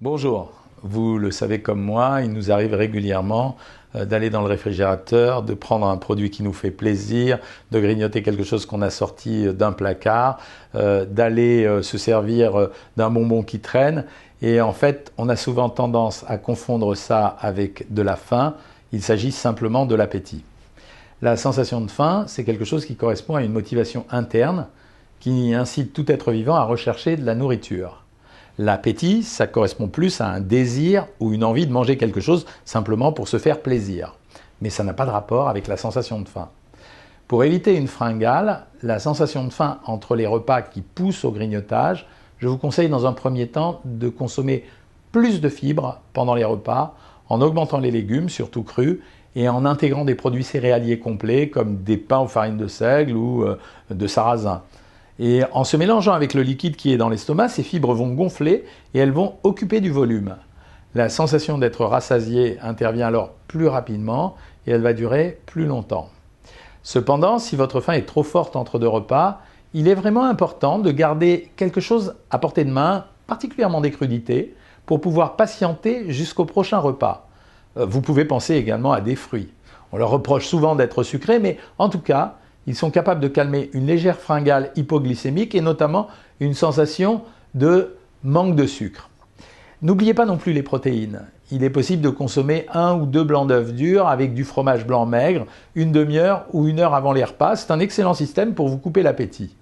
Bonjour, vous le savez comme moi, il nous arrive régulièrement d'aller dans le réfrigérateur, de prendre un produit qui nous fait plaisir, de grignoter quelque chose qu'on a sorti d'un placard, d'aller se servir d'un bonbon qui traîne. Et en fait, on a souvent tendance à confondre ça avec de la faim. Il s'agit simplement de l'appétit. La sensation de faim, c'est quelque chose qui correspond à une motivation interne qui incite tout être vivant à rechercher de la nourriture. L'appétit, ça correspond plus à un désir ou une envie de manger quelque chose simplement pour se faire plaisir. Mais ça n'a pas de rapport avec la sensation de faim. Pour éviter une fringale, la sensation de faim entre les repas qui poussent au grignotage, je vous conseille dans un premier temps de consommer plus de fibres pendant les repas, en augmentant les légumes, surtout crus, et en intégrant des produits céréaliers complets comme des pains aux farines de seigle ou de sarrasin. Et en se mélangeant avec le liquide qui est dans l'estomac, ces fibres vont gonfler et elles vont occuper du volume. La sensation d'être rassasié intervient alors plus rapidement et elle va durer plus longtemps. Cependant, si votre faim est trop forte entre deux repas, il est vraiment important de garder quelque chose à portée de main, particulièrement des crudités, pour pouvoir patienter jusqu'au prochain repas. Vous pouvez penser également à des fruits. On leur reproche souvent d'être sucrés, mais en tout cas, ils sont capables de calmer une légère fringale hypoglycémique et notamment une sensation de manque de sucre. N'oubliez pas non plus les protéines. Il est possible de consommer 1 ou 2 blancs d'œufs durs avec du fromage blanc maigre, une demi-heure ou 1 heure avant les repas. C'est un excellent système pour vous couper l'appétit.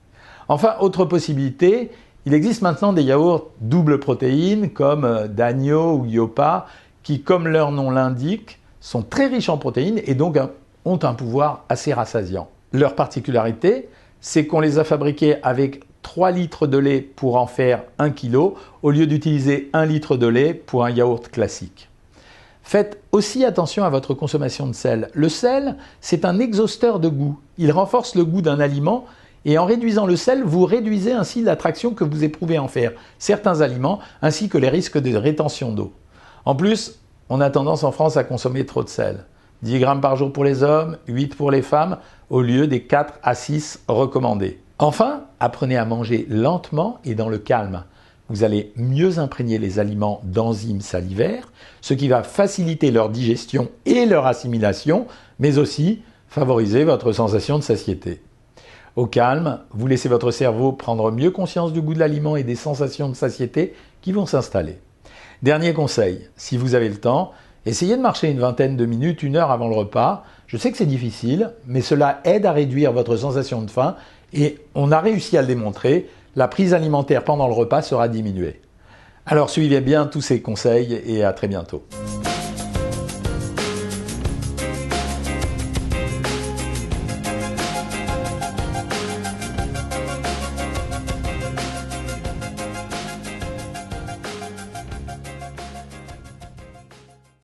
Enfin, autre possibilité, il existe maintenant des yaourts double protéines comme d'agneau ou Yopa qui, comme leur nom l'indique, sont très riches en protéines et donc ont un pouvoir assez rassasiant. Leur particularité, c'est qu'on les a fabriqués avec 3 litres de lait pour en faire 1 kg, au lieu d'utiliser 1 litre de lait pour un yaourt classique. Faites aussi attention à votre consommation de sel. Le sel, c'est un exhausteur de goût. Il renforce le goût d'un aliment et en réduisant le sel, vous réduisez ainsi l'attraction que vous éprouvez à en faire certains aliments, ainsi que les risques de rétention d'eau. En plus, on a tendance en France à consommer trop de sel. 10 grammes par jour pour les hommes, 8 pour les femmes, au lieu des 4 à 6 recommandés. Enfin, apprenez à manger lentement et dans le calme. Vous allez mieux imprégner les aliments d'enzymes salivaires, ce qui va faciliter leur digestion et leur assimilation, mais aussi favoriser votre sensation de satiété. Au calme, vous laissez votre cerveau prendre mieux conscience du goût de l'aliment et des sensations de satiété qui vont s'installer. Dernier conseil, si vous avez le temps, essayez de marcher une vingtaine de minutes, 1 heure avant le repas. Je sais que c'est difficile, mais cela aide à réduire votre sensation de faim et on a réussi à le démontrer, la prise alimentaire pendant le repas sera diminuée. Alors suivez bien tous ces conseils et à très bientôt.